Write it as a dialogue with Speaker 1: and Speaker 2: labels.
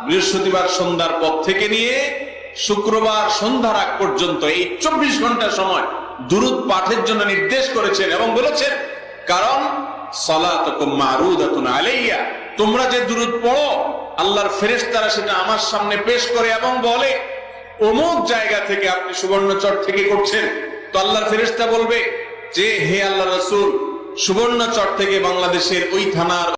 Speaker 1: বৃহস্পতিবার সন্ধ্যার পর থেকে নিয়ে শুক্রবার সন্ধ্যার আগ পর্যন্ত এই 24 ঘন্টা সময় দুরূদ পাঠের জন্য নির্দেশ করেছেন এবং বলেছেন, কারণ সালাতুকুম মারুদাতুন আলাইয়া, তোমরা যে দুরূদ পড়ো আল্লাহর ফেরেশতারা সেটা আমার সামনে পেশ করে এবং বলে অমুক জায়গা থেকে আপনি সুবর্ণচর থেকে করছেন। তো আল্লাহর ফেরেশতা বলবে যে হে আল্লাহর রাসূল, সুবর্ণচর থেকে বাংলাদেশের ওই থানার